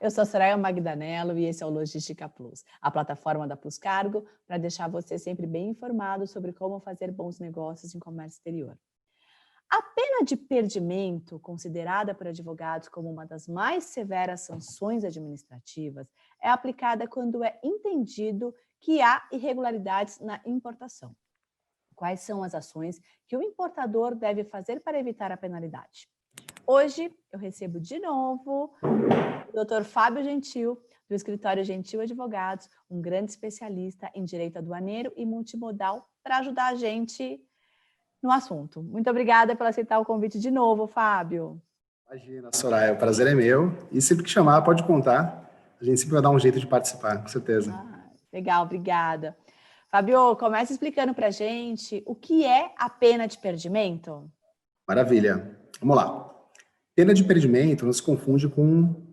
eu sou a Soraya Magdanello e esse é o Logística Plus, a plataforma da Plus Cargo para deixar você sempre bem informado sobre como fazer bons negócios em comércio exterior. A pena de perdimento, considerada por advogados como uma das mais severas sanções administrativas, é aplicada quando é entendido que há irregularidades na importação. Quais são as ações que o importador deve fazer para evitar a penalidade? Hoje eu recebo de novo o Dr. Fábio Gentil, do escritório Gentil Advogados, um grande especialista em direito aduaneiro e multimodal, para ajudar a gente no assunto. Muito obrigada por aceitar o convite de novo, Fábio. Imagina, Soraya, o prazer é meu. E sempre que chamar, pode contar. A gente sempre vai dar um jeito de participar, com certeza. Legal, obrigada. Fábio, comece explicando para a gente o que é a pena de perdimento. Maravilha. Vamos lá. Pena de perdimento não se confunde com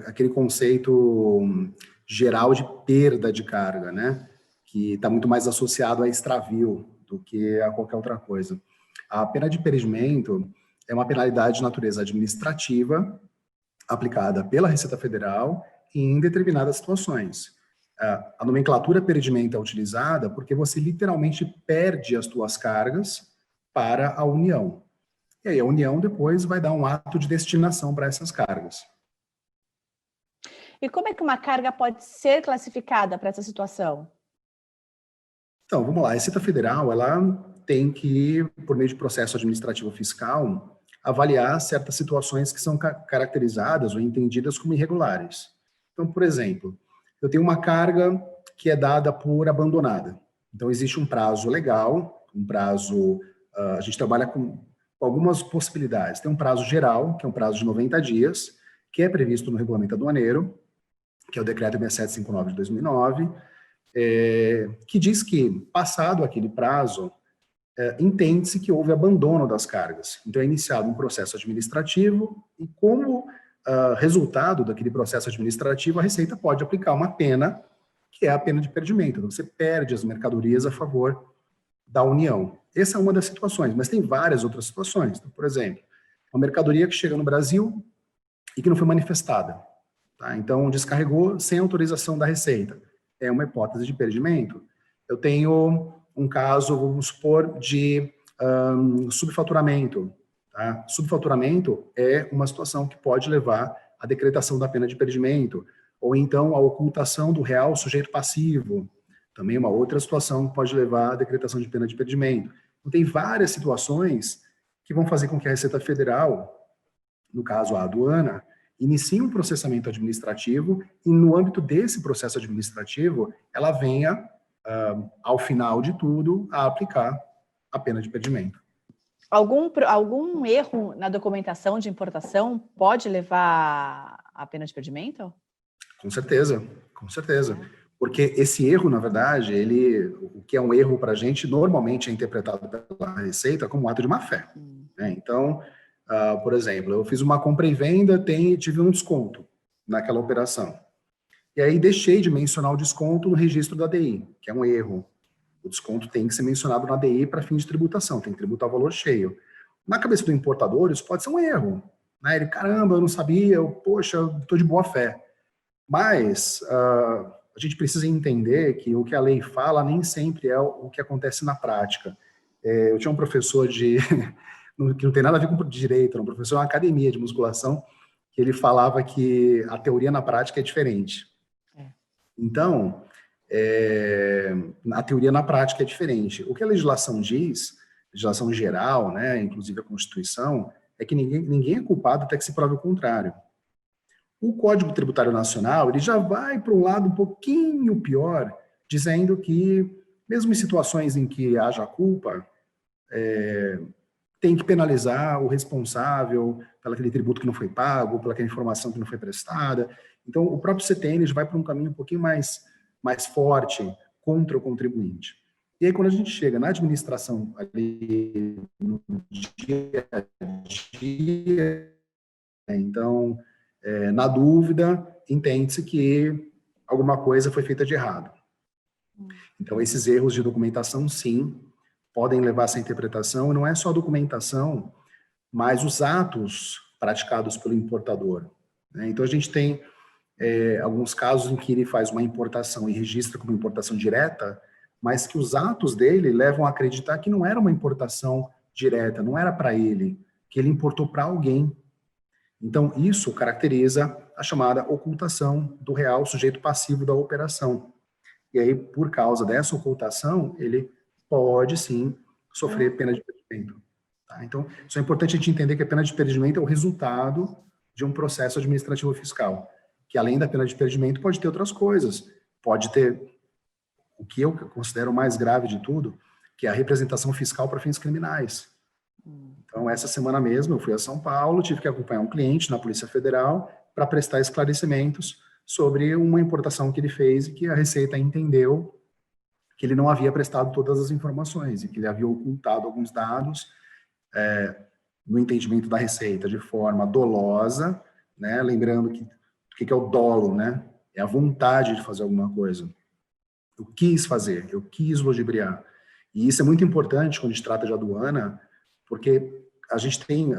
aquele conceito geral de perda de carga, né? Que está muito mais associado a extravio do que a qualquer outra coisa. A pena de perdimento é uma penalidade de natureza administrativa aplicada pela Receita Federal em determinadas situações. A nomenclatura perdimento é utilizada porque você literalmente perde as suas cargas para a União. E aí a União depois vai dar um ato de destinação para essas cargas. E como é que uma carga pode ser classificada para essa situação? Então, vamos lá. A Receita Federal, ela tem que, por meio de processo administrativo fiscal, avaliar certas situações que são caracterizadas ou entendidas como irregulares. Então, por exemplo, eu tenho uma carga que é dada por abandonada. Então, existe um prazo legal, um prazo... a gente trabalha com algumas possibilidades. Tem um prazo geral, que é um prazo de 90 dias, que é previsto no regulamento aduaneiro, que é o decreto 6759 de 2009, que diz que, passado aquele prazo, entende-se que houve abandono das cargas. Então, é iniciado um processo administrativo e, como resultado daquele processo administrativo, a Receita pode aplicar uma pena, que é a pena de perdimento. Então, você perde as mercadorias a favor da União. Essa é uma das situações, mas tem várias outras situações. Então, por exemplo, uma mercadoria que chega no Brasil e que não foi manifestada. Tá? Então, descarregou sem autorização da Receita. É uma hipótese de perdimento. Eu tenho um caso, vamos supor, de subfaturamento. Tá? Subfaturamento é uma situação que pode levar à decretação da pena de perdimento, ou então à ocultação do real sujeito passivo. Também uma outra situação que pode levar à decretação de pena de perdimento. Então, tem várias situações que vão fazer com que a Receita Federal, no caso a aduana, inicie um processamento administrativo e, no âmbito desse processo administrativo, ela venha, ao final de tudo, a aplicar a pena de perdimento. Algum erro na documentação de importação pode levar à pena de perdimento? Com certeza, com certeza. Porque esse erro, na verdade, o que é um erro para a gente, normalmente é interpretado pela Receita como um ato de má-fé. Né? Então, por exemplo, eu fiz uma compra e venda, tive um desconto naquela operação. E aí deixei de mencionar o desconto no registro da DI, que é um erro. O desconto tem que ser mencionado na DI para fim de tributação, tem que tributar o valor cheio. Na cabeça do importador, isso pode ser um erro. Né? Ele, caramba, eu não sabia, poxa, eu estou de boa fé. Mas a gente precisa entender que o que a lei fala nem sempre é o que acontece na prática. Eu tinha um professor que não tem nada a ver com direito, um professor de uma academia de musculação, que ele falava que a teoria na prática é diferente. Então, a teoria na prática é diferente. O que a legislação diz, legislação geral, né, inclusive a Constituição, é que ninguém é culpado até que se prove o contrário. O Código Tributário Nacional, ele já vai para um lado um pouquinho pior, dizendo que, mesmo em situações em que haja culpa, tem que penalizar o responsável pelo aquele tributo que não foi pago, pela aquela informação que não foi prestada. Então, o próprio CTN vai para um caminho um pouquinho mais forte contra o contribuinte. E aí, quando a gente chega na administração ali, no dia a dia, então, na dúvida, entende-se que alguma coisa foi feita de errado. Então, esses erros de documentação, sim, podem levar a essa interpretação, e não é só a documentação, mas os atos praticados pelo importador. né? Então, a gente tem alguns casos em que ele faz uma importação e registra como importação direta, mas que os atos dele levam a acreditar que não era uma importação direta, não era para ele, que ele importou para alguém. Então, isso caracteriza a chamada ocultação do real sujeito passivo da operação. E aí, por causa dessa ocultação, ele pode, sim, sofrer pena de perdimento. Tá? Então, isso é importante a gente entender que a pena de perdimento é o resultado de um processo administrativo fiscal, que além da pena de perdimento pode ter outras coisas. Pode ter o que eu considero o mais grave de tudo, que é a representação fiscal para fins criminais. Então, essa semana mesmo, eu fui a São Paulo, tive que acompanhar um cliente na Polícia Federal para prestar esclarecimentos sobre uma importação que ele fez e que a Receita entendeu que ele não havia prestado todas as informações e que ele havia ocultado alguns dados no entendimento da Receita de forma dolosa, né? Lembrando que o que é o dolo, né? É a vontade de fazer alguma coisa. Eu quis fazer, eu quis ludibriar. E isso é muito importante quando a gente trata de aduana, porque a gente tem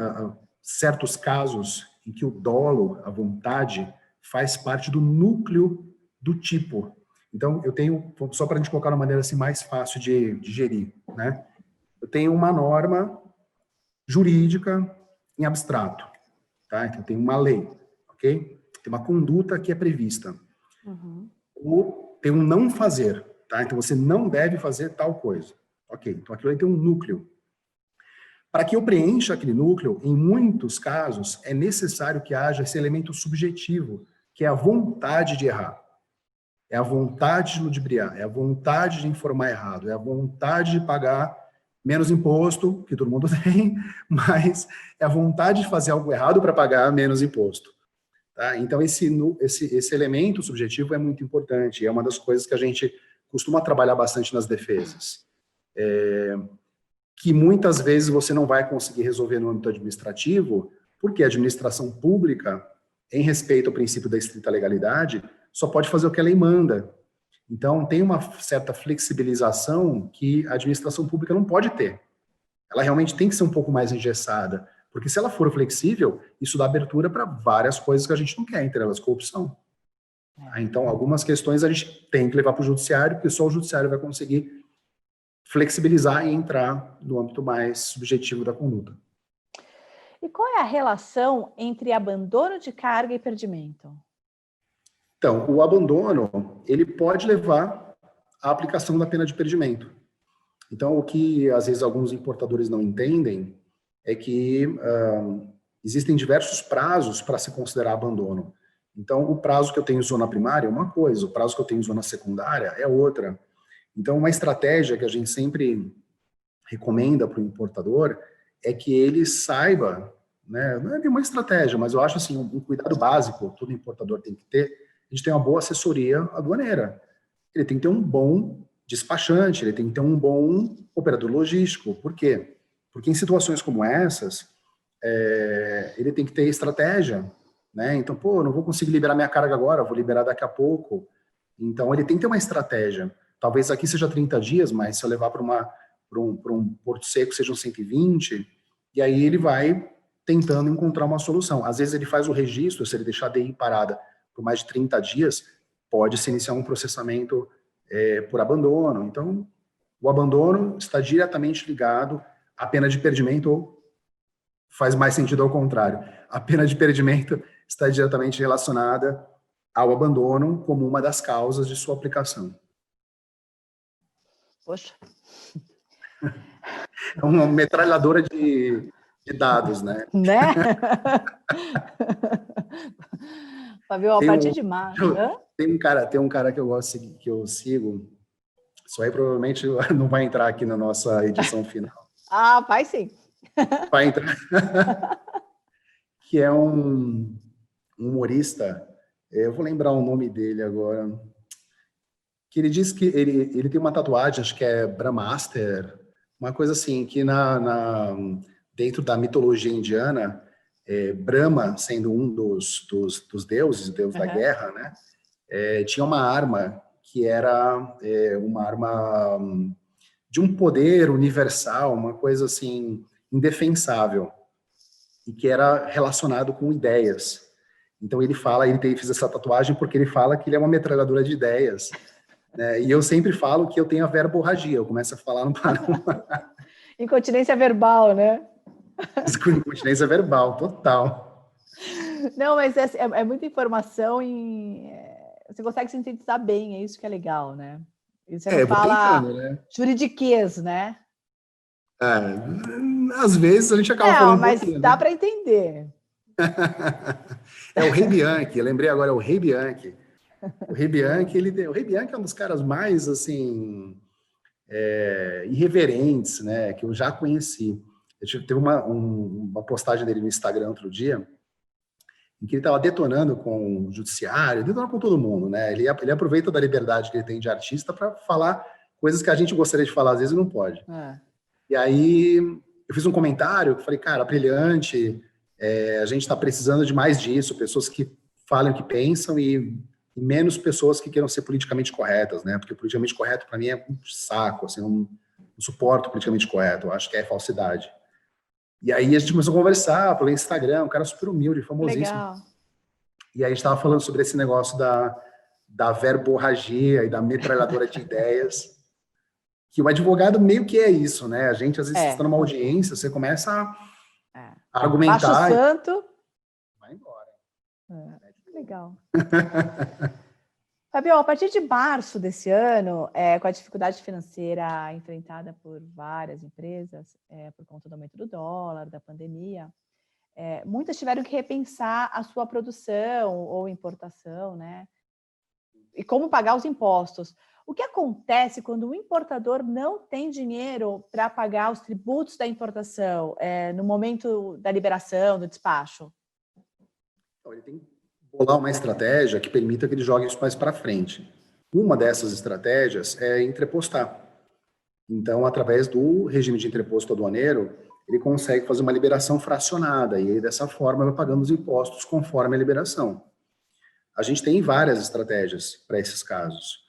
certos casos em que o dolo, a vontade, faz parte do núcleo do tipo. Então, eu tenho, só para a gente colocar de uma maneira assim, mais fácil de gerir, né? Eu tenho uma norma jurídica em abstrato, tá? Então, tem uma lei, ok? Tem uma conduta que é prevista. Ou tem um não fazer, tá? Então, você não deve fazer tal coisa. Ok, então aquilo aí tem um núcleo. Para que eu preencha aquele núcleo, em muitos casos, é necessário que haja esse elemento subjetivo, que é a vontade de errar. É a vontade de ludibriar, é a vontade de informar errado, é a vontade de pagar menos imposto, que todo mundo tem, mas é a vontade de fazer algo errado para pagar menos imposto. Tá? Então, esse elemento subjetivo é muito importante, é uma das coisas que a gente costuma trabalhar bastante nas defesas. Que muitas vezes você não vai conseguir resolver no âmbito administrativo, porque a administração pública, em respeito ao princípio da estrita legalidade, só pode fazer o que a lei manda. Então, tem uma certa flexibilização que a administração pública não pode ter. Ela realmente tem que ser um pouco mais engessada, porque se ela for flexível, isso dá abertura para várias coisas que a gente não quer, entre elas corrupção. Então, algumas questões a gente tem que levar para o judiciário, porque só o judiciário vai conseguir flexibilizar e entrar no âmbito mais subjetivo da conduta. E qual é a relação entre abandono de carga e perdimento? Então, o abandono, ele pode levar à aplicação da pena de perdimento. Então, o que às vezes alguns importadores não entendem é que existem diversos prazos para se considerar abandono. Então, o prazo que eu tenho em zona primária é uma coisa, o prazo que eu tenho em zona secundária é outra. Então, uma estratégia que a gente sempre recomenda para o importador é que ele saiba, né, não é nenhuma estratégia, mas eu acho assim, um cuidado básico, todo importador tem que ter, a gente tem uma boa assessoria aduaneira. Ele tem que ter um bom despachante, ele tem que ter um bom operador logístico. Por quê? Porque em situações como essas, ele tem que ter estratégia, né? Então, eu não vou conseguir liberar minha carga agora, vou liberar daqui a pouco. Então, ele tem que ter uma estratégia. Talvez aqui seja 30 dias, mas se eu levar para um porto seco sejam 120, e aí ele vai tentando encontrar uma solução. Às vezes ele faz o registro, se ele deixar a DI parada por mais de 30 dias, pode se iniciar um processamento por abandono. Então, o abandono está diretamente ligado à pena de perdimento, ou faz mais sentido ao contrário. A pena de perdimento está diretamente relacionada ao abandono como uma das causas de sua aplicação. Poxa. É uma metralhadora de dados, né? Né? Fabio, a partir de março. Tem um cara que eu gosto, que eu sigo, isso aí provavelmente não vai entrar aqui na nossa edição final. Ah, vai sim. Vai entrar. Que é um humorista, eu vou lembrar o nome dele agora, que ele diz que ele tem uma tatuagem, acho que é Brahmaster, uma coisa assim, que dentro da mitologia indiana, Brahma, sendo um dos deuses, o deus da guerra, né, tinha uma arma que era uma arma de um poder universal, uma coisa assim, indefensável, e que era relacionado com ideias. Então ele fez essa tatuagem porque ele fala que ele é uma metralhadora de ideias, né? E eu sempre falo que eu tenho a verborragia, eu começo a falar, não paro. Incontinência verbal, né? Incontinência verbal, total. Não, mas é muita informação você consegue sintetizar bem, é isso que é legal, né? E você não Vou fala tentando, né? juridiquês, né? Às vezes a gente acaba Não, falando um mas pouquinho, dá né? para entender. É o Rei Bianchi, eu lembrei agora, é o Rei Bianchi. O Rei Bianchi, o Rei Bianchi é um dos caras mais, assim, irreverentes, né, que eu já conheci. Teve uma postagem dele no Instagram outro dia, em que ele estava detonando com o judiciário, detonando com todo mundo, né? Ele aproveita da liberdade que ele tem de artista para falar coisas que a gente gostaria de falar, às vezes e não pode. E aí eu fiz um comentário, falei, cara, brilhante, a gente está precisando de mais disso, pessoas que falem o que pensam e menos pessoas que queiram ser politicamente corretas, né? Porque politicamente correto, para mim, é um saco, assim, não suporto politicamente correto, eu acho que é falsidade. E aí a gente começou a conversar pelo Instagram, um cara super humilde, famosíssimo. Legal. E aí a gente estava falando sobre esse negócio da verborragia e da metralhadora de ideias, que o advogado meio que é isso, né? A gente, às vezes, está numa audiência, você começa a argumentar. Baixa o santo. Vai embora. Legal. Fabio, a partir de março desse ano, com a dificuldade financeira enfrentada por várias empresas, por conta do aumento do dólar, da pandemia, muitas tiveram que repensar a sua produção ou importação, né? E como pagar os impostos. O que acontece quando o importador não tem dinheiro para pagar os tributos da importação no momento da liberação, do despacho? Então, ele tem que bolar uma estratégia que permita que ele jogue isso mais para frente. Uma dessas estratégias é entrepostar. Então, através do regime de entreposto aduaneiro, ele consegue fazer uma liberação fracionada e aí, dessa forma, vai pagando os impostos conforme a liberação. A gente tem várias estratégias para esses casos.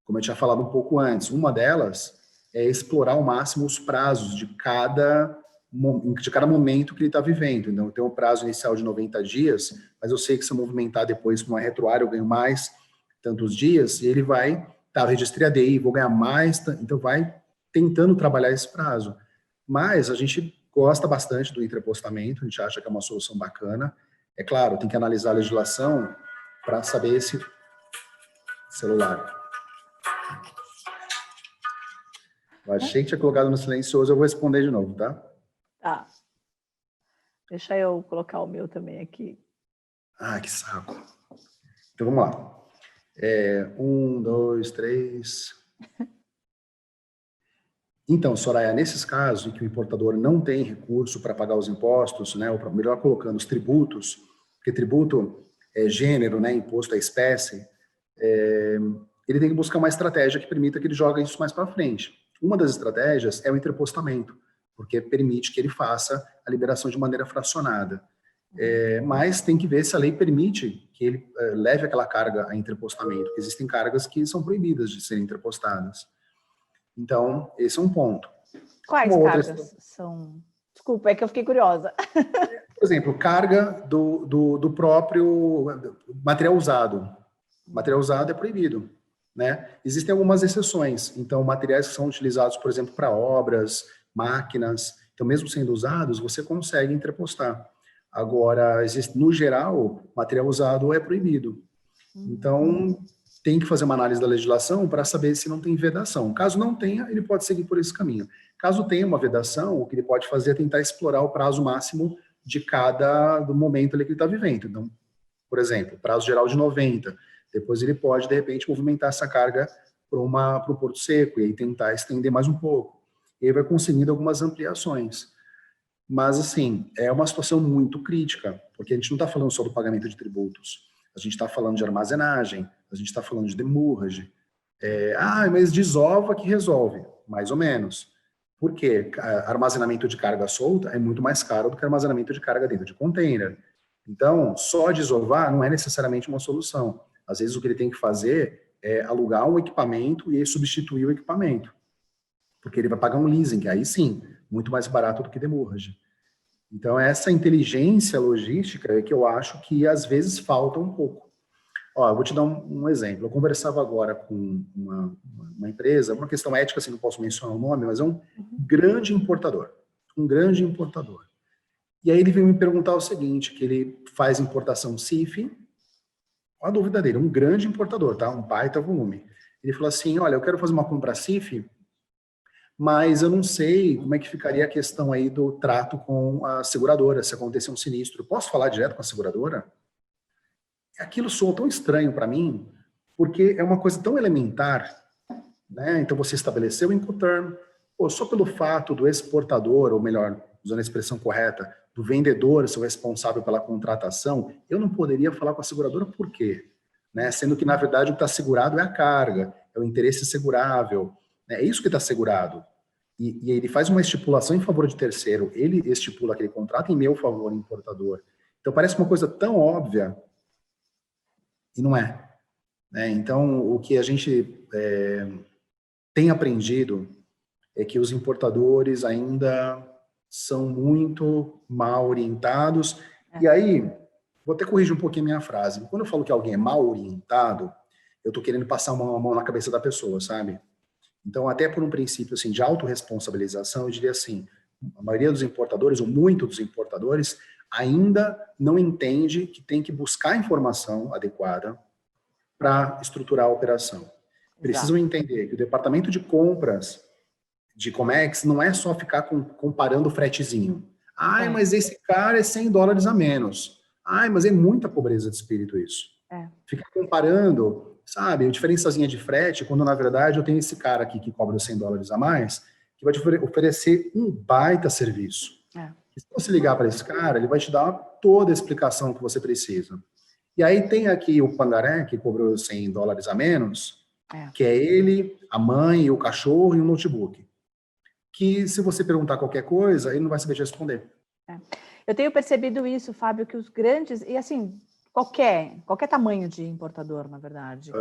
Como eu tinha falado um pouco antes, uma delas é explorar ao máximo os prazos de cada momento que ele está vivendo. Então, eu tenho um prazo inicial de 90 dias, mas eu sei que se eu movimentar depois com uma retroária, eu ganho mais tantos dias, e ele vai, eu registrei a DI, vou ganhar mais, então vai tentando trabalhar esse prazo. Mas a gente gosta bastante do entrepostamento, a gente acha que é uma solução bacana. É claro, tem que analisar a legislação para saber esse celular. Eu achei que tinha colocado no silencioso, eu vou responder de novo, tá? Tá. Deixa eu colocar o meu também aqui. Ah, que saco. Então, vamos lá. 1, 2, 3. Então, Soraya, nesses casos em que o importador não tem recurso para pagar os impostos, né, ou melhor colocando os tributos, porque tributo é gênero, né, imposto é espécie, ele tem que buscar uma estratégia que permita que ele jogue isso mais para frente. Uma das estratégias é o entrepostamento, porque permite que ele faça a liberação de maneira fracionada. Mas tem que ver se a lei permite que ele leve aquela carga a entrepostamento, porque existem cargas que são proibidas de serem entrepostadas. Então, esse é um ponto. Quais cargas são? Desculpa, é que eu fiquei curiosa. Por exemplo, carga do próprio material usado. Material usado é proibido, né? Existem algumas exceções. Então, materiais que são utilizados, por exemplo, para obras, máquinas, então, mesmo sendo usados, você consegue entrepostar. Agora, no geral, material usado é proibido. Então, tem que fazer uma análise da legislação para saber se não tem vedação. Caso não tenha, ele pode seguir por esse caminho. Caso tenha uma vedação, o que ele pode fazer é tentar explorar o prazo máximo de do momento ali que ele está vivendo. Então, por exemplo, prazo geral de 90. Depois ele pode, de repente, movimentar essa carga para um porto seco e aí tentar estender mais um pouco. E aí vai conseguindo algumas ampliações. Mas, assim, é uma situação muito crítica, porque a gente não está falando só do pagamento de tributos. A gente está falando de armazenagem, a gente está falando de demurrage. Mas desova que resolve, mais ou menos. Por quê? Armazenamento de carga solta é muito mais caro do que armazenamento de carga dentro de container. Então, só desovar não é necessariamente uma solução. Às vezes, o que ele tem que fazer é alugar um equipamento e substituir o equipamento. Porque ele vai pagar um leasing, aí sim, muito mais barato do que demurrage. Então, essa inteligência logística é que eu acho que às vezes falta um pouco. Ó, eu vou te dar um exemplo. Eu conversava agora com uma empresa, uma questão ética, assim, não posso mencionar o nome, mas é um grande importador. Um grande importador. E aí ele veio me perguntar o seguinte, que ele faz importação CIF, a dúvida dele, um grande importador, tá? Um baita volume. Ele falou assim, olha, eu quero fazer uma compra CIF, mas eu não sei como é que ficaria a questão aí do trato com a seguradora, se acontecer um sinistro. Posso falar direto com a seguradora? Aquilo soou tão estranho para mim, porque é uma coisa tão elementar, né? Então você estabeleceu o Incoterm, pô, só pelo fato do exportador, ou melhor, usando a expressão correta, do vendedor ser o responsável pela contratação, eu não poderia falar com a seguradora por quê? Né? Sendo que, na verdade, o que está segurado é a carga, é o interesse segurável, né? É isso que está segurado. E ele faz uma estipulação em favor de terceiro, ele estipula aquele contrato em meu favor, importador. Então parece uma coisa tão óbvia, e não é. Né? Então, o que a gente tem aprendido é que os importadores ainda são muito mal orientados. E aí, vou até corrigir um pouquinho a minha frase. Quando eu falo que alguém é mal orientado, eu estou querendo passar uma mão na cabeça da pessoa, sabe? Então, até por um princípio assim, de autorresponsabilização, eu diria assim, a maioria dos importadores, ou muito dos importadores, ainda não entende que tem que buscar informação adequada para estruturar a operação. Precisam entender que o departamento de compras de Comex não é só ficar comparando o fretezinho. Ai, mas esse cara é $100 a menos. Ai, mas é muita pobreza de espírito isso. Ficar comparando, sabe, a diferençazinha de frete, quando na verdade eu tenho esse cara aqui que cobra os $100 a mais, que vai te oferecer um baita serviço. E se você ligar para esse cara, ele vai te dar toda a explicação que você precisa. E aí tem aqui o Pangaré, que cobrou $100 a menos, que é ele, a mãe, o cachorro e o notebook. Que se você perguntar qualquer coisa, ele não vai saber te responder. Eu tenho percebido isso, Fábio, que os grandes, e assim, qualquer tamanho de importador, na verdade,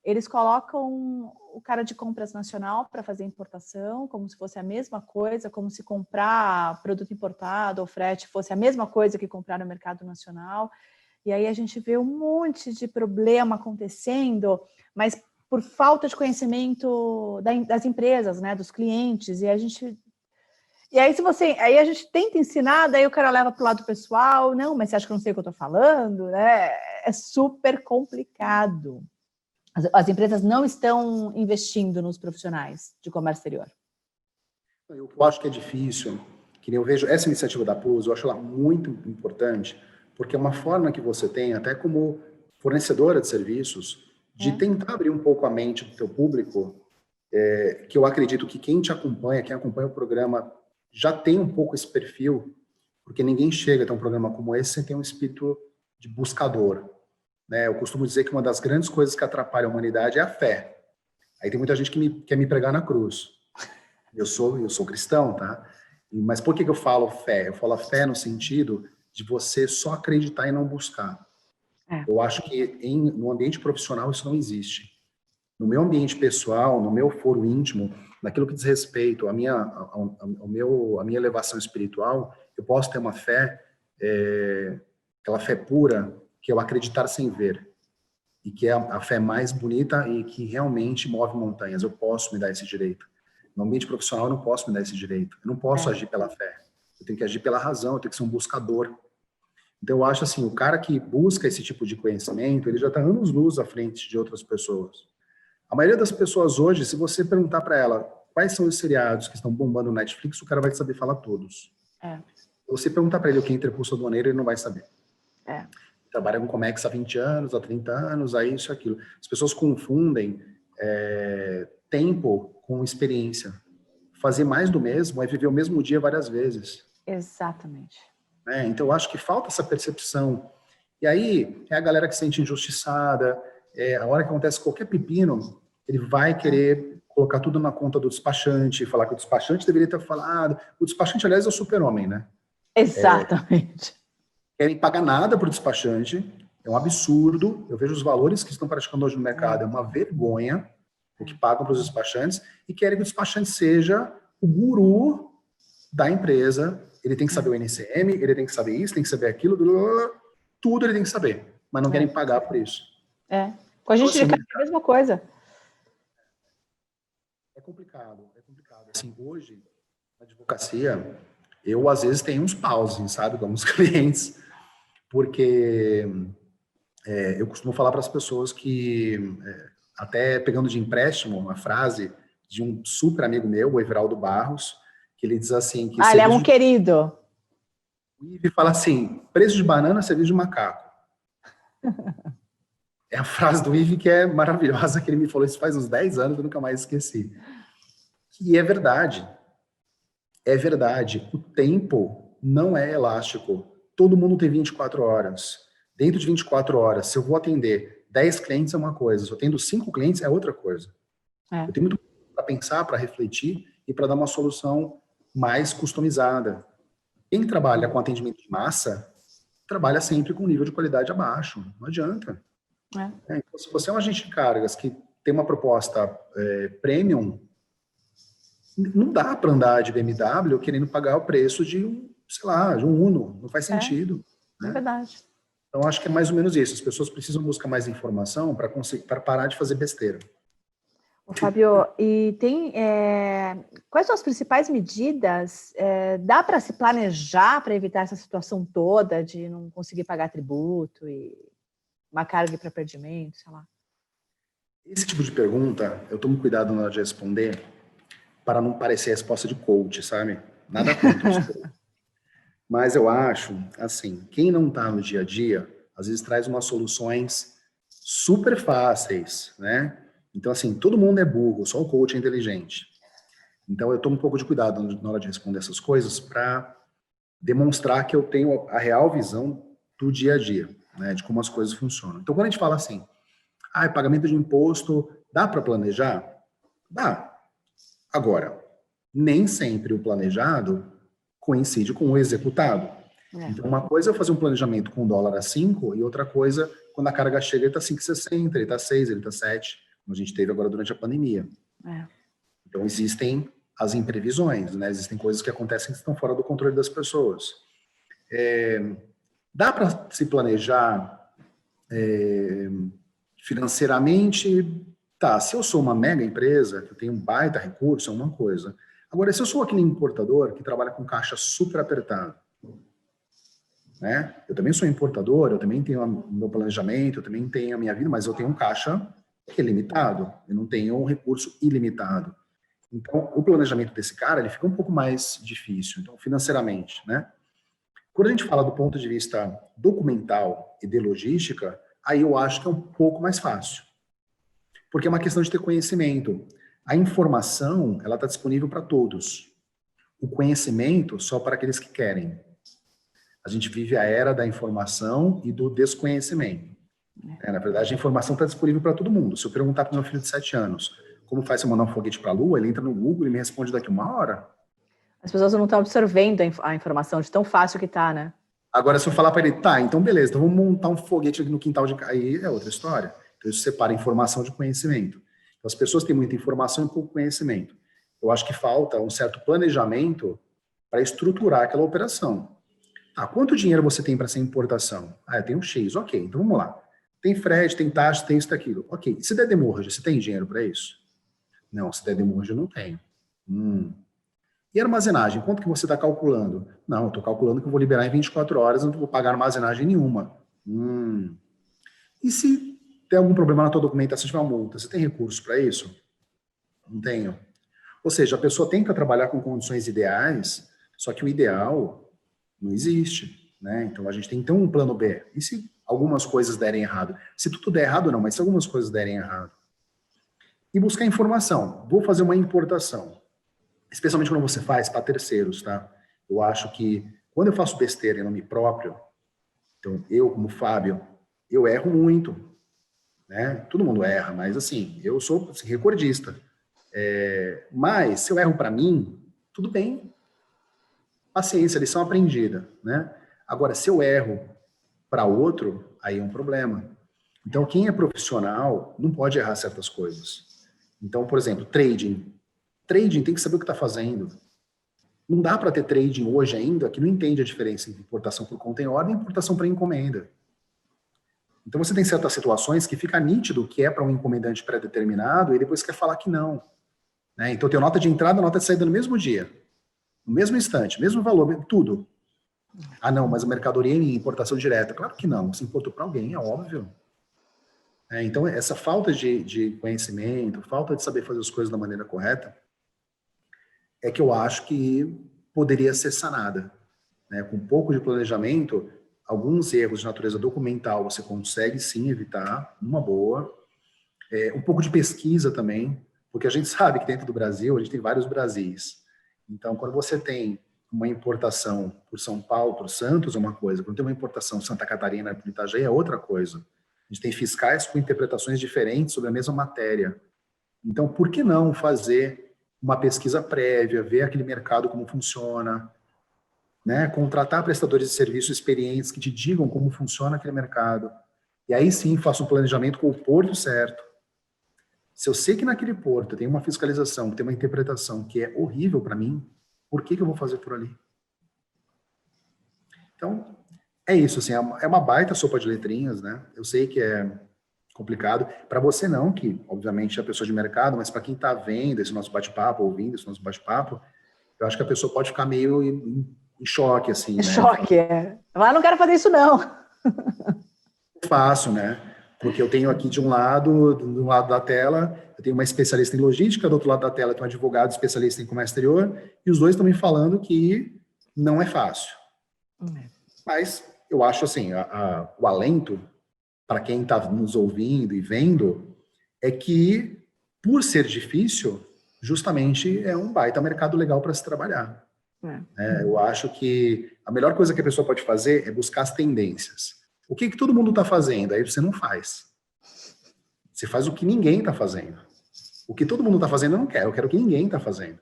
eles colocam o cara de compras nacional para fazer importação, como se fosse a mesma coisa, como se comprar produto importado ou frete fosse a mesma coisa que comprar no mercado nacional. E aí a gente vê um monte de problema acontecendo, mas por falta de conhecimento das empresas, né, dos clientes. E aí a gente tenta ensinar, daí o cara leva para o lado pessoal, não, mas você acha que eu não sei o que eu estou falando, né? É super complicado. As empresas não estão investindo nos profissionais de comércio exterior. Eu acho que é difícil, que nem eu vejo essa iniciativa da Plus, eu acho ela muito importante, porque é uma forma que você tem, até como fornecedora de serviços, de tentar abrir um pouco a mente do teu público, que eu acredito que quem acompanha o programa, já tem um pouco esse perfil, porque ninguém chega a ter um programa como esse sem ter um espírito de buscador. Né? Eu costumo dizer que uma das grandes coisas que atrapalha a humanidade é a fé. Aí tem muita gente que quer me pregar na cruz. Eu sou cristão, tá? Mas por que eu falo fé? Eu falo fé no sentido de você só acreditar e não buscar. Eu acho que no ambiente profissional isso não existe. No meu ambiente pessoal, no meu foro íntimo, naquilo que diz respeito à minha elevação espiritual, eu posso ter uma fé, aquela fé pura, que é o acreditar sem ver. E que é a fé mais bonita e que realmente move montanhas. Eu posso me dar esse direito. No ambiente profissional, eu não posso me dar esse direito. Eu não posso agir pela fé. Eu tenho que agir pela razão, eu tenho que ser um buscador. Então, eu acho assim, o cara que busca esse tipo de conhecimento, ele já está anos-luz à frente de outras pessoas. A maioria das pessoas hoje, se você perguntar para ela quais são os seriados que estão bombando no Netflix, o cara vai saber falar todos. Se você perguntar para ele o que é Interpulso Aduaneiro, ele não vai saber. Trabalha com Comex há 20 anos, há 30 anos, aí isso e aquilo. As pessoas confundem tempo com experiência. Fazer mais do mesmo é viver o mesmo dia várias vezes. Exatamente. Então, eu acho que falta essa percepção. E aí, é a galera que se sente injustiçada, a hora que acontece qualquer pepino, ele vai querer colocar tudo na conta do despachante, falar que o despachante deveria ter falado. O despachante, aliás, é o super-homem, né? Exatamente. Querem pagar nada para o despachante, é um absurdo. Eu vejo os valores que estão praticando hoje no mercado, é uma vergonha o que pagam para os despachantes, e querem que o despachante seja o guru da empresa Ele tem que saber o NCM, ele tem que saber isso, tem que saber aquilo, tudo ele tem que saber, mas não querem pagar por isso. Com a gente de casa é a mesma coisa. É complicado. Assim, hoje, na advocacia, eu às vezes tenho uns pauses, sabe, com alguns clientes, porque eu costumo falar para as pessoas que, até pegando de empréstimo, uma frase de um super amigo meu, o Everaldo Barros, que ele diz assim... que ele é um querido. O Ive fala assim, preço de banana, serviço de macaco. É a frase do Ive que é maravilhosa, que ele me falou isso faz uns 10 anos, eu nunca mais esqueci. E é verdade. É verdade. O tempo não é elástico. Todo mundo tem 24 horas. Dentro de 24 horas, se eu vou atender 10 clientes é uma coisa, se eu atendo 5 clientes é outra coisa. Eu tenho muito para pensar, para refletir e para dar uma solução mais customizada. Quem trabalha com atendimento de massa, trabalha sempre com um nível de qualidade abaixo. Não adianta. Então, se você é um agente de cargas que tem uma proposta premium, não dá para andar de BMW querendo pagar o preço de de um Uno. Não faz sentido. É verdade. Então, acho que é mais ou menos isso. As pessoas precisam buscar mais informação para parar de fazer besteira. Fábio, e quais são as principais medidas? Dá para se planejar para evitar essa situação toda de não conseguir pagar tributo e uma carga para perdimento, sei lá? Esse tipo de pergunta, eu tomo cuidado na hora de responder para não parecer a resposta de coach, sabe? Nada contra isso. Mas eu acho, assim, quem não está no dia a dia, às vezes traz umas soluções super fáceis, né? Então, assim, todo mundo é burro, só o coach é inteligente. Então, eu tomo um pouco de cuidado na hora de responder essas coisas para demonstrar que eu tenho a real visão do dia a dia, né? De como as coisas funcionam. Então, quando a gente fala assim, pagamento de imposto, dá para planejar? Dá. Agora, nem sempre o planejado coincide com o executado. Então, uma coisa é fazer um planejamento com o dólar a 5 e outra coisa, quando a carga chega, ele está 5,60, ele está 6, ele está 7, como a gente teve agora durante a pandemia. Então, existem as imprevisões, né? Existem coisas que acontecem que estão fora do controle das pessoas. Dá para se planejar financeiramente? Tá, se eu sou uma mega empresa, que eu tenho um baita recurso, é uma coisa. Agora, se eu sou aquele importador que trabalha com caixa super apertado, né? Eu também sou importador, eu também tenho o meu planejamento, eu também tenho a minha vida, mas eu tenho um caixa que é limitado, eu não tenho um recurso ilimitado. Então, o planejamento desse cara, ele fica um pouco mais difícil, então, financeiramente, né? Quando a gente fala do ponto de vista documental e de logística, aí eu acho que é um pouco mais fácil. Porque é uma questão de ter conhecimento. A informação, ela está disponível para todos. O conhecimento, só para aqueles que querem. A gente vive a era da informação e do desconhecimento. Na verdade, a informação está disponível para todo mundo. Se eu perguntar para o meu filho de 7 anos como faz se eu mandar um foguete para a Lua, ele entra no Google e me responde daqui 1 hora. As pessoas não estão absorvendo a informação de tão fácil que está, né? Agora, se eu falar para ele, tá, então beleza, então vamos montar um foguete aqui no quintal de casa, aí é outra história. Então, isso separa informação de conhecimento. Então, as pessoas têm muita informação e pouco conhecimento. Eu acho que falta um certo planejamento para estruturar aquela operação. Quanto dinheiro você tem para essa importação? Eu tenho um X, ok, então vamos lá. Tem frete, tem taxa, tem isso, aquilo. Ok, se der demurrage, você tem dinheiro para isso? Não, se der demurrage, eu não tenho. E armazenagem, quanto que você está calculando? Não, eu estou calculando que eu vou liberar em 24 horas, não vou pagar armazenagem nenhuma. E se tem algum problema na tua documentação, se tiver uma multa, você tem recurso para isso? Não tenho. Ou seja, a pessoa tenta trabalhar com condições ideais, só que o ideal não existe, né? Então, a gente tem que ter um plano B. E se algumas coisas derem errado? Se tudo der errado, não, mas se algumas coisas derem errado? E buscar informação. Vou fazer uma importação. Especialmente quando você faz para terceiros, tá? Eu acho que quando eu faço besteira em nome próprio, então eu, como Fábio, eu erro muito, né? Todo mundo erra, mas assim, eu sou recordista. Mas se eu erro para mim, tudo bem. Paciência, lição aprendida, né? Agora, se eu erro para outro, aí é um problema. Então, quem é profissional não pode errar certas coisas. Então, por exemplo, trading. Trading tem que saber o que está fazendo. Não dá para ter trading hoje ainda que não entende a diferença entre importação por conta em ordem e importação para encomenda. Então você tem certas situações que fica nítido que é para um encomendante pré-determinado e depois quer falar que não. Né? Então eu tenho nota de entrada e nota de saída no mesmo dia, no mesmo instante, mesmo valor, tudo. Ah não, mas a mercadoria em importação direta. Claro que não, você importou para alguém, é óbvio. Então essa falta de conhecimento, falta de saber fazer as coisas da maneira correta, é que eu acho que poderia ser sanada. Né? Com um pouco de planejamento, alguns erros de natureza documental você consegue sim evitar, uma boa. Um pouco de pesquisa também, porque a gente sabe que dentro do Brasil, a gente tem vários Brasis. Então, quando você tem uma importação por São Paulo, por Santos, é uma coisa. Quando tem uma importação Santa Catarina, por Itajaí, é outra coisa. A gente tem fiscais com interpretações diferentes sobre a mesma matéria. Então, por que não fazer uma pesquisa prévia, ver aquele mercado como funciona, né? Contratar prestadores de serviços experientes que te digam como funciona aquele mercado. E aí sim, faça um planejamento com o porto certo. Se eu sei que naquele porto tem uma fiscalização, tem uma interpretação que é horrível para mim, por que eu vou fazer por ali? Então, é isso, assim, é uma baita sopa de letrinhas, né? Eu sei que é complicado. Para você não, que obviamente é a pessoa de mercado, mas para quem está vendo esse nosso bate-papo, ouvindo esse nosso bate-papo, eu acho que a pessoa pode ficar meio em choque, assim, né? Choque, é. Mas eu não quero fazer isso, não. Fácil, né? Porque eu tenho aqui de um lado da tela, eu tenho uma especialista em logística, do outro lado da tela tem um advogado especialista em comércio exterior, e os dois estão me falando que não é fácil. Mas eu acho assim, o alento para quem está nos ouvindo e vendo é que, por ser difícil, justamente é um baita mercado legal para se trabalhar. Eu acho que a melhor coisa que a pessoa pode fazer é buscar as tendências. O que todo mundo está fazendo? Aí você não faz. Você faz o que ninguém está fazendo. O que todo mundo está fazendo eu não quero, eu quero o que ninguém está fazendo.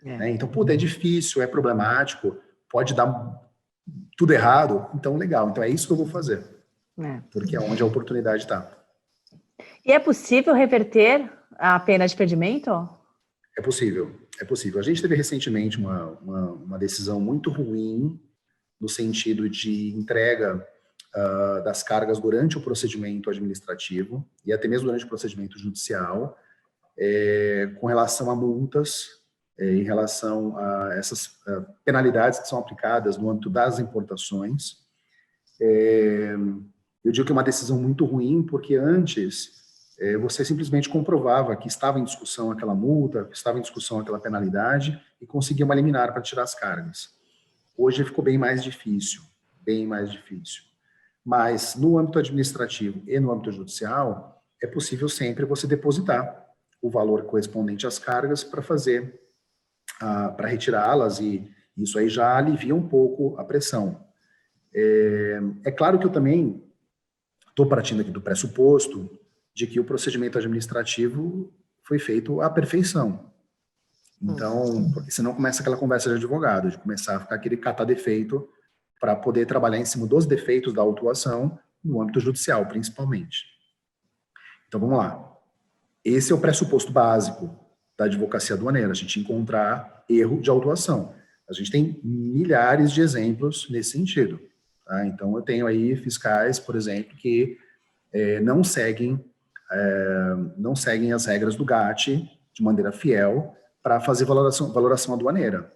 Então, é difícil, é problemático, pode dar tudo errado, então legal, então é isso que eu vou fazer. Porque é onde a oportunidade está. E é possível reverter a pena de perdimento? É possível, é possível. A gente teve recentemente uma decisão muito ruim no sentido de entrega das cargas durante o procedimento administrativo e até mesmo durante o procedimento judicial, com relação a multas, em relação a essas penalidades que são aplicadas no âmbito das importações. Eu digo que é uma decisão muito ruim, porque antes você simplesmente comprovava que estava em discussão aquela multa, que estava em discussão aquela penalidade e conseguia uma liminar para tirar as cargas. Hoje ficou bem mais difícil, bem mais difícil. Mas no âmbito administrativo e no âmbito judicial, é possível sempre você depositar o valor correspondente às cargas para fazer, para retirá-las, e isso aí já alivia um pouco a pressão. É claro que eu também estou partindo aqui do pressuposto de que o procedimento administrativo foi feito à perfeição. Então, porque senão começa aquela conversa de advogado, de começar a ficar aquele catar defeito para poder trabalhar em cima dos defeitos da autuação no âmbito judicial, principalmente. Então, vamos lá. Esse é o pressuposto básico da advocacia aduaneira, a gente encontrar erro de autuação. A gente tem milhares de exemplos nesse sentido. Tá? Então, eu tenho aí fiscais, por exemplo, que não seguem as regras do GAT de maneira fiel para fazer valoração aduaneira.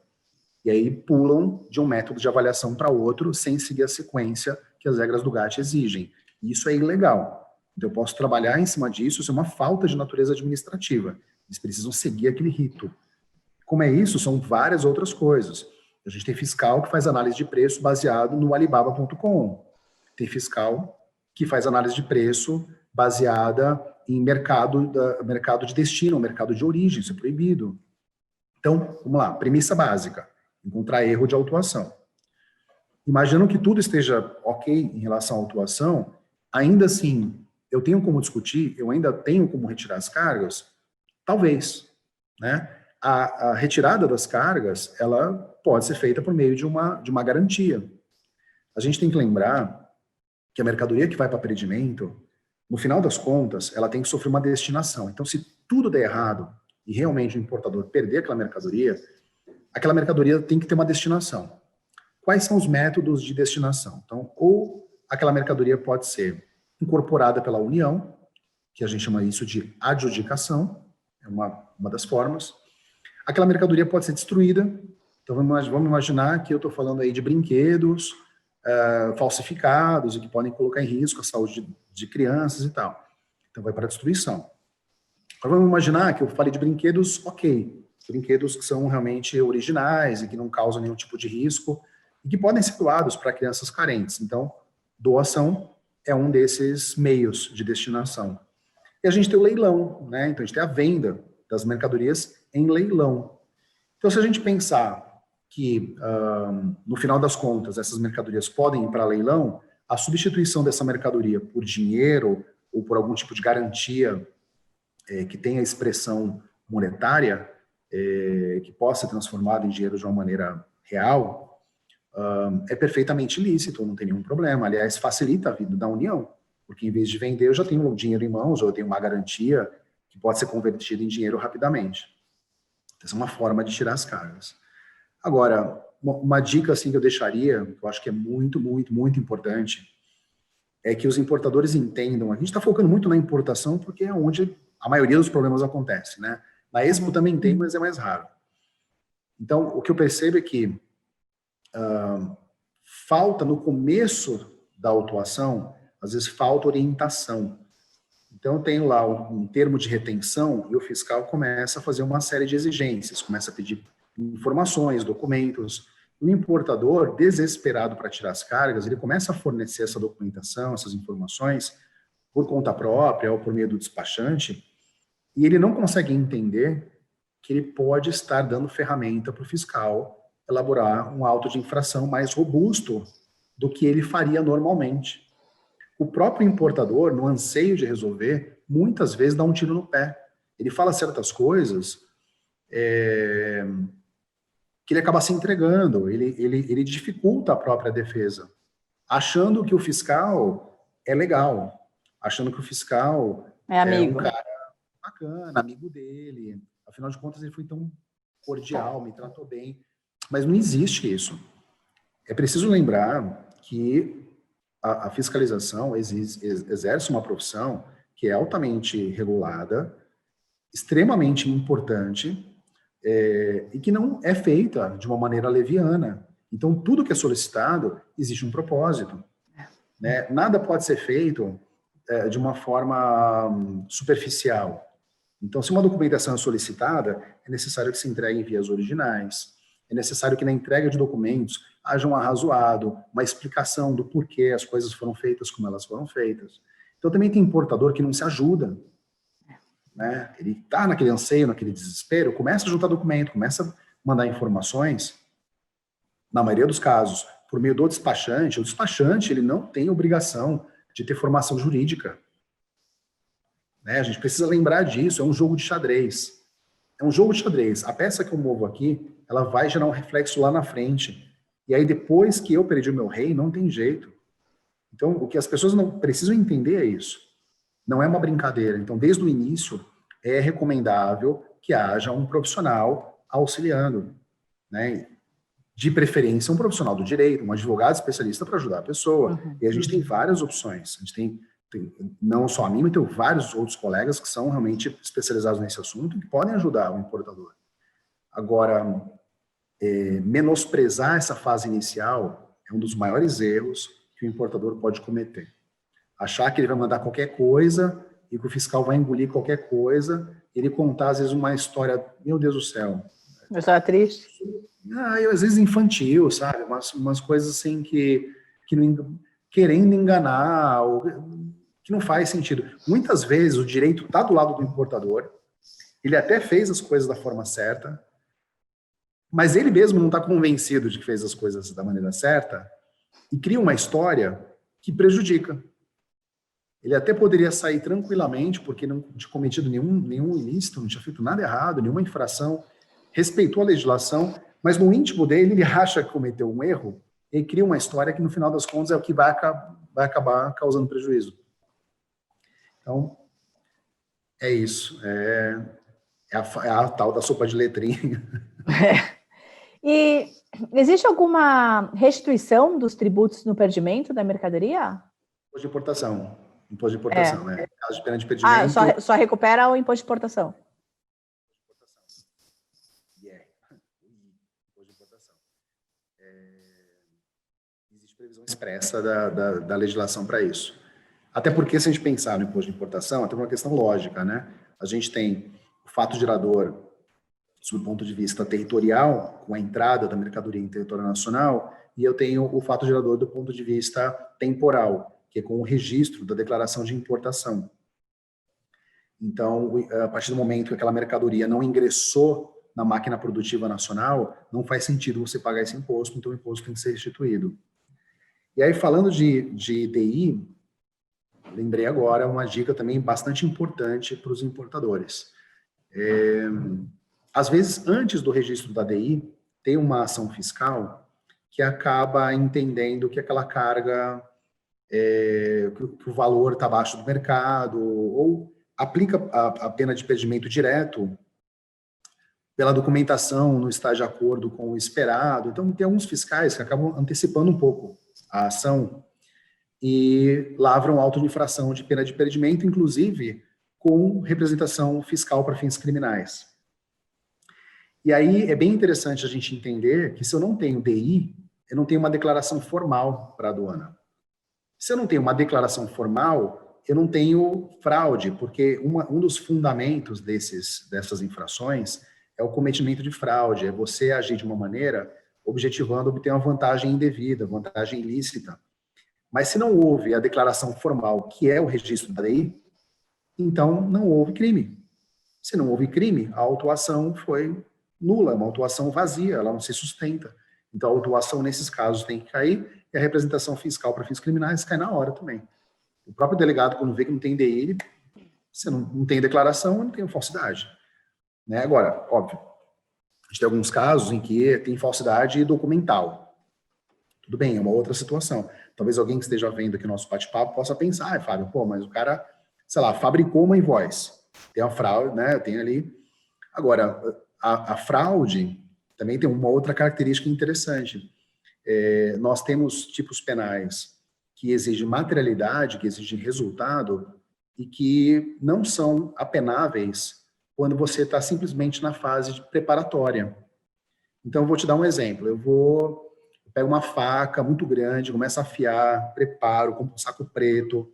E aí pulam de um método de avaliação para outro sem seguir a sequência que as regras do GAT exigem. Isso é ilegal. Então eu posso trabalhar em cima disso, isso é uma falta de natureza administrativa. Eles precisam seguir aquele rito. Como é isso? São várias outras coisas. A gente tem fiscal que faz análise de preço baseado no Alibaba.com. Tem fiscal que faz análise de preço baseada em mercado de destino, mercado de origem, isso é proibido. Então, vamos lá, premissa básica, encontrar erro de autuação. Imaginando que tudo esteja ok em relação à autuação, ainda assim, eu tenho como discutir, eu ainda tenho como retirar as cargas? Talvez, né? A retirada das cargas, ela pode ser feita por meio de uma garantia. A gente tem que lembrar que a mercadoria que vai para perdimento, no final das contas, ela tem que sofrer uma destinação. Então, se tudo der errado e realmente o importador perder aquela mercadoria, aquela mercadoria tem que ter uma destinação. Quais são os métodos de destinação? Então, ou aquela mercadoria pode ser incorporada pela União, que a gente chama isso de adjudicação, é uma das formas. Aquela mercadoria pode ser destruída. Então, vamos imaginar que eu estou falando aí de brinquedos falsificados e que podem colocar em risco a saúde de crianças e tal. Então, vai para a destruição. Agora, vamos imaginar que eu falei de brinquedos, ok, brinquedos que são realmente originais e que não causam nenhum tipo de risco e que podem ser doados para crianças carentes. Então, doação é um desses meios de destinação. E a gente tem o leilão, né? Então, a gente tem a venda das mercadorias em leilão. Então, se a gente pensar que, no final das contas, essas mercadorias podem ir para leilão, a substituição dessa mercadoria por dinheiro ou por algum tipo de garantia que tenha expressão monetária, que possa ser transformada em dinheiro de uma maneira real, é perfeitamente lícito, não tem nenhum problema. Aliás, facilita a vida da União, porque em vez de vender, eu já tenho o dinheiro em mãos, ou eu tenho uma garantia que pode ser convertida em dinheiro rapidamente. Essa é uma forma de tirar as cargas. Agora, uma dica assim que eu deixaria, que eu acho que é muito, muito, muito importante, é que os importadores entendam. A gente está focando muito na importação porque é onde a maioria dos problemas acontece, né? Na Expo também tem, mas é mais raro. Então, o que eu percebo é que falta no começo da autuação, às vezes falta orientação. Então, eu tenho lá um termo de retenção e o fiscal começa a fazer uma série de exigências, começa a pedir informações, documentos. O importador, desesperado para tirar as cargas, ele começa a fornecer essa documentação, essas informações, por conta própria ou por meio do despachante, e ele não consegue entender que ele pode estar dando ferramenta para o fiscal elaborar um auto de infração mais robusto do que ele faria normalmente. O próprio importador, no anseio de resolver, muitas vezes dá um tiro no pé. Ele fala certas coisas que ele acaba se entregando, ele dificulta a própria defesa, achando que o fiscal é legal, achando que o fiscal é um cara bacana, amigo dele, afinal de contas ele foi tão cordial, me tratou bem, mas não existe isso. É preciso lembrar que a fiscalização exerce uma profissão que é altamente regulada, extremamente importante, e que não é feita de uma maneira leviana. Então, tudo que é solicitado existe um propósito, né? Nada pode ser feito de uma forma superficial. Então, se uma documentação é solicitada, é necessário que se entregue em vias originais, é necessário que na entrega de documentos haja um arrazoado, uma explicação do porquê as coisas foram feitas como elas foram feitas. Então, também tem importador que não se ajuda, né? Ele está naquele anseio, naquele desespero, começa a juntar documento, começa a mandar informações, na maioria dos casos, por meio do despachante. O despachante, ele não tem obrigação de ter formação jurídica, né? A gente precisa lembrar disso, é um jogo de xadrez. É um jogo de xadrez. A peça que eu movo aqui, ela vai gerar um reflexo lá na frente. E aí, depois que eu perdi o meu rei, não tem jeito. Então, o que as pessoas não precisam entender é isso. Não é uma brincadeira. Então, desde o início, é recomendável que haja um profissional auxiliando, né? De preferência, um profissional do direito, um advogado especialista para ajudar a pessoa. E a gente tem várias opções. A gente tem não só a mim, mas tem vários outros colegas que são realmente especializados nesse assunto e que podem ajudar o importador. Agora, menosprezar essa fase inicial é um dos maiores erros que o importador pode cometer. Achar que ele vai mandar qualquer coisa e que o fiscal vai engolir qualquer coisa, ele contar, às vezes, uma história, meu Deus do céu. Uma história triste? Às vezes infantil, sabe? Umas coisas assim que não, querendo enganar, ou, que não faz sentido. Muitas vezes o direito está do lado do importador, ele até fez as coisas da forma certa, mas ele mesmo não está convencido de que fez as coisas da maneira certa e cria uma história que prejudica. Ele até poderia sair tranquilamente, porque não tinha cometido nenhum ilícito, não tinha feito nada errado, nenhuma infração, respeitou a legislação, mas no íntimo dele, ele acha que cometeu um erro e cria uma história que, no final das contas, é o que vai acabar causando prejuízo. Então, é isso. É a tal da sopa de letrinha. E existe alguma restituição dos tributos no perdimento da mercadoria? Imposto de importação. Imposto de importação, né? Caso de pena de Ah, impedimento... só recupera o imposto de importação. Imposto de importação. Existe previsão expressa da legislação para isso. Até porque, se a gente pensar no imposto de importação, tem uma questão lógica, né? A gente tem o fato gerador, sob o ponto de vista territorial, com a entrada da mercadoria em território nacional, e eu tenho o fato gerador do ponto de vista temporal, que é com o registro da declaração de importação. Então, a partir do momento que aquela mercadoria não ingressou na máquina produtiva nacional, não faz sentido você pagar esse imposto, então o imposto tem que ser restituído. E aí, falando de DI, lembrei agora uma dica também bastante importante para os importadores. Às vezes, antes do registro da DI, tem uma ação fiscal que acaba entendendo que aquela carga, que o valor está abaixo do mercado, ou aplica a pena de impedimento direto pela documentação não está de acordo com o esperado. Então, tem alguns fiscais que acabam antecipando um pouco a ação e lavram auto de infração de pena de impedimento, inclusive com representação fiscal para fins criminais. E aí é bem interessante a gente entender que se eu não tenho DI, eu não tenho uma declaração formal para a aduana. Se eu não tenho uma declaração formal, eu não tenho fraude, porque um dos fundamentos dessas infrações é o cometimento de fraude, é você agir de uma maneira objetivando obter uma vantagem indevida, vantagem ilícita. Mas se não houve a declaração formal, que é o registro da lei, então não houve crime. Se não houve crime, a autuação foi nula, uma autuação vazia, ela não se sustenta. Então a autuação nesses casos tem que cair e a representação fiscal para fins criminais cai na hora também. O próprio delegado, quando vê que não tem DI, você não tem declaração, não tem falsidade. Né? Agora, óbvio, a gente tem alguns casos em que tem falsidade documental. Tudo bem, é uma outra situação. Talvez alguém que esteja vendo aqui o nosso bate-papo possa pensar, Fábio, pô, mas o cara, sei lá, fabricou uma invoice. Tem a fraude, né? Tem ali. Agora, a fraude também tem uma outra característica interessante. Nós temos tipos penais que exigem materialidade, que exigem resultado e que não são apenáveis quando você está simplesmente na fase de preparatória. Então, eu vou te dar um exemplo. Eu pego uma faca muito grande, começo a afiar, preparo, compro um saco preto,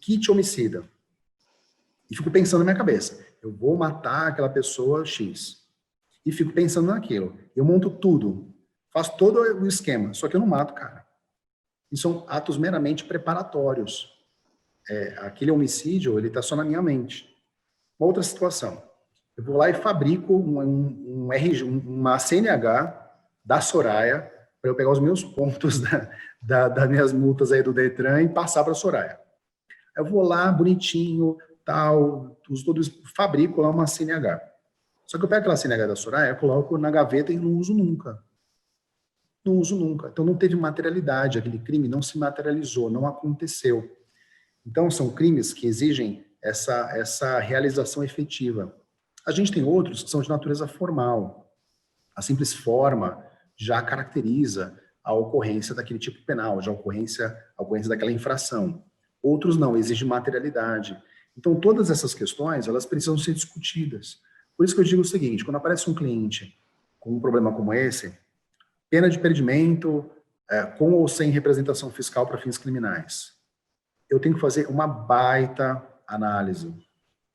kit homicida. E fico pensando na minha cabeça, eu vou matar aquela pessoa X. E fico pensando naquilo. Eu monto tudo, faço todo o esquema, só que eu não mato o cara. E são atos meramente preparatórios. Aquele homicídio, ele está só na minha mente. Uma outra situação. Eu vou lá e fabrico uma CNH da Soraya para eu pegar os meus pontos das minhas multas aí do Detran e passar para a Soraya. Eu vou lá, bonitinho, tal, fabrico lá uma CNH. Só que eu pego aquela CNH da Soraya, coloco na gaveta e não uso nunca. Não uso nunca. Então não teve materialidade, aquele crime não se materializou, não aconteceu. Então são crimes que exigem essa realização efetiva. A gente tem outros que são de natureza formal. A simples forma já caracteriza a ocorrência daquele tipo penal, a ocorrência daquela infração. Outros não, exigem materialidade. Então, todas essas questões, elas precisam ser discutidas. Por isso que eu digo o seguinte, quando aparece um cliente com um problema como esse, pena de impedimento, com ou sem representação fiscal para fins criminais, eu tenho que fazer uma baita análise.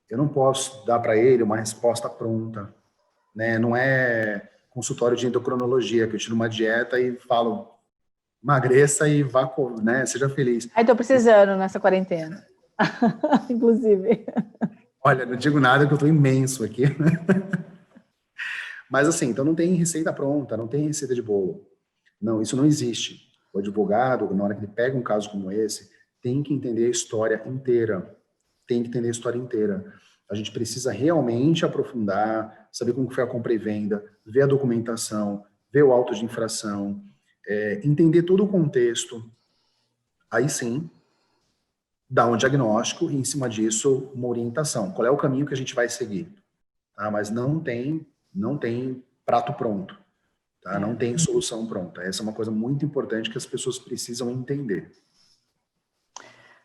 Eu não posso dar para ele uma resposta pronta. Né? Não é consultório de endocrinologia, que eu tiro uma dieta e falo, emagreça e vá, né? Seja feliz. Aí estou precisando nessa quarentena, inclusive. Olha, não digo nada que eu estou imenso aqui. Mas assim, então não tem receita pronta, não tem receita de bolo. Não, isso não existe. O advogado, na hora que ele pega um caso como esse, tem que entender a história inteira. Tem que entender a história inteira. A gente precisa realmente aprofundar, saber como foi a compra e venda, ver a documentação, ver o auto de infração, entender todo o contexto. Aí sim, dar um diagnóstico e, em cima disso, uma orientação. Qual é o caminho que a gente vai seguir? Tá? Mas não tem prato pronto. tá? Não tem solução pronta. Essa é uma coisa muito importante que as pessoas precisam entender.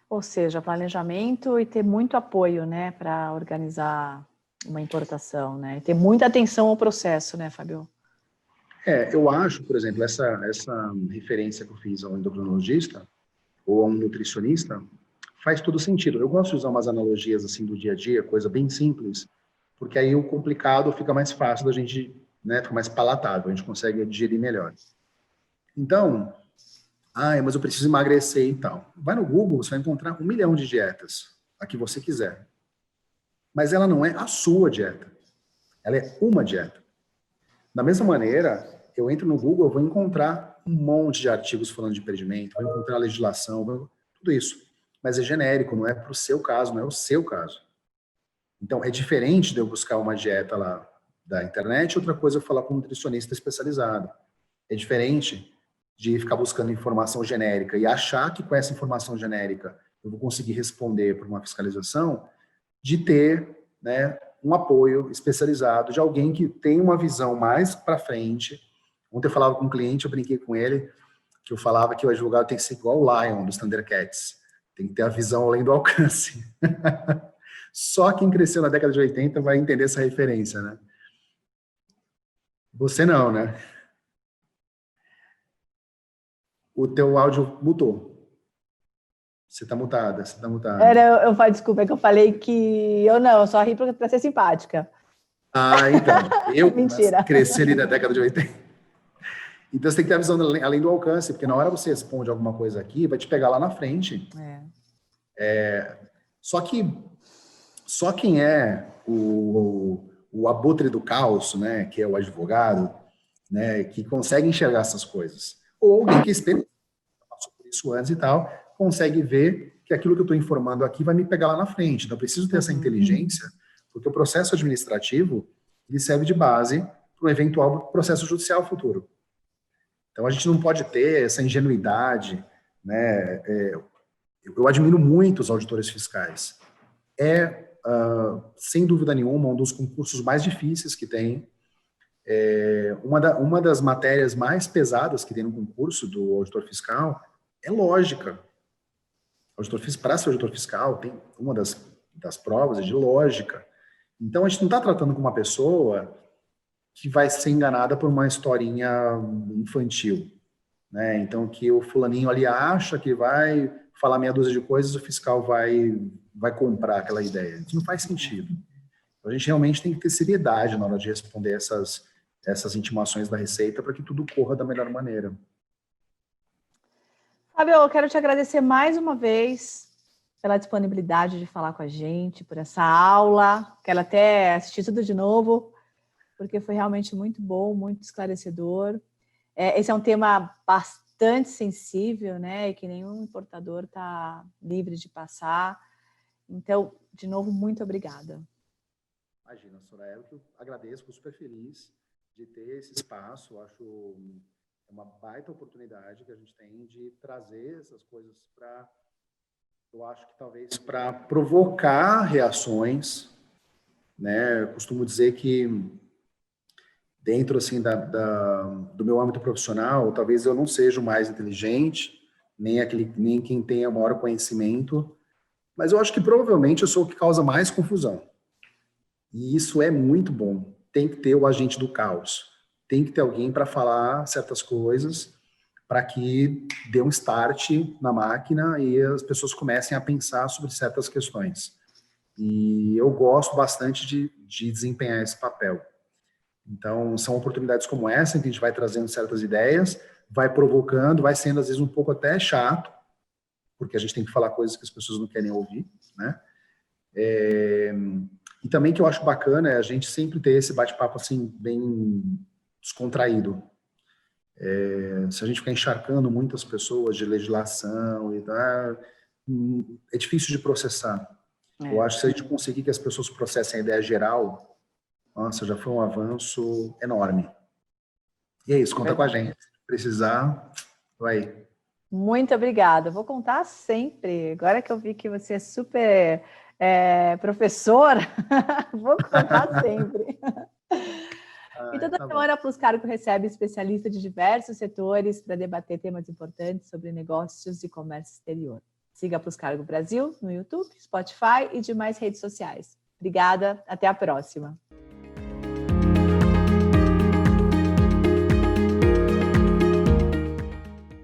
Ou seja, planejamento e ter muito apoio, né, para organizar uma importação, né? E ter muita atenção ao processo, né, Fábio? Eu acho, por exemplo, essa referência que eu fiz ao endocrinologista ou a um nutricionista faz todo sentido. Eu gosto de usar umas analogias assim do dia a dia, coisa bem simples, porque aí o complicado fica mais fácil da gente, né, fica mais palatável, a gente consegue digerir melhor. Então, mas eu preciso emagrecer e tal. Vai no Google, você vai encontrar 1 milhão de dietas, a que você quiser. Mas ela não é a sua dieta. Ela é uma dieta. Da mesma maneira, eu entro no Google, eu vou encontrar um monte de artigos falando de perdimento, vou encontrar legislação, tudo isso. Mas é genérico, não é para o seu caso, não é o seu caso. Então, é diferente de eu buscar uma dieta lá da internet, outra coisa é eu falar com um nutricionista especializado. É diferente de ficar buscando informação genérica e achar que com essa informação genérica eu vou conseguir responder por uma fiscalização, de ter, né, um apoio especializado de alguém que tem uma visão mais para frente. Ontem eu falava com um cliente, eu brinquei com ele, que eu falava que o advogado tem que ser igual o Lion dos Thundercats, tem que ter a visão além do alcance. Só quem cresceu na década de 80 vai entender essa referência, né? Você não, né? O teu áudio mutou. Você tá mutada, você tá mutada. Desculpa, é que eu falei que eu só ri para ser simpática. Então. Eu Mentira. cresci ali na década de 80. Então você tem que ter a visão além do alcance, porque na hora você responde alguma coisa aqui, vai te pegar lá na frente. Só quem é o abutre do caos, né, que é o advogado, né, que consegue enxergar essas coisas. Ou alguém que passou por isso antes e tal, consegue ver que aquilo que eu estou informando aqui vai me pegar lá na frente. Então, eu preciso ter essa inteligência, porque o processo administrativo ele serve de base para um eventual processo judicial futuro. Então, a gente não pode ter essa ingenuidade, né? Eu admiro muito os auditores fiscais. Sem dúvida nenhuma, um dos concursos mais difíceis que tem. Uma das matérias mais pesadas que tem no concurso do auditor fiscal é lógica. Para ser auditor fiscal, tem uma das provas de lógica. Então, a gente não está tratando com uma pessoa que vai ser enganada por uma historinha infantil, né? Então, que o fulaninho ali acha que vai falar meia dúzia de coisas, o fiscal vai comprar aquela ideia. Isso não faz sentido. Então, a gente realmente tem que ter seriedade na hora de responder essas intimações da Receita para que tudo corra da melhor maneira. Fábio, eu quero te agradecer mais uma vez pela disponibilidade de falar com a gente, por essa aula. Quero até assistir tudo de novo, porque foi realmente muito bom, muito esclarecedor. Esse é um tema bastante sensível, né? E que nenhum importador está livre de passar. Então, de novo, muito obrigada. Imagina, Soraya, eu agradeço, fico super feliz de ter esse espaço. Acho uma baita oportunidade que a gente tem de trazer essas coisas eu acho que talvez para provocar reações, né? Eu costumo dizer que dentro assim do meu âmbito profissional, talvez eu não seja o mais inteligente, nem quem tenha maior conhecimento, mas eu acho que provavelmente eu sou o que causa mais confusão. E isso é muito bom. Tem que ter o agente do caos. Tem que ter alguém para falar certas coisas, para que dê um start na máquina e as pessoas comecem a pensar sobre certas questões. E eu gosto bastante de desempenhar esse papel. Então, são oportunidades como essa, em que a gente vai trazendo certas ideias, vai provocando, vai sendo às vezes um pouco até chato, porque a gente tem que falar coisas que as pessoas não querem ouvir, né? E também que eu acho bacana é a gente sempre ter esse bate-papo assim, bem descontraído. Se a gente ficar encharcando muitas pessoas de legislação e tal, é difícil de processar. Eu acho que se a gente conseguir que as pessoas processem a ideia geral, nossa, já foi um avanço enorme. E é isso, conta com a gente. Se precisar, vai. Muito obrigada. Vou contar sempre. Agora que eu vi que você é super professora, vou contar sempre. E toda Tá bom. semana a Plus Cargo recebe especialistas de diversos setores para debater temas importantes sobre negócios e comércio exterior. Siga a Plus Cargo Brasil no YouTube, Spotify e demais redes sociais. Obrigada, até a próxima.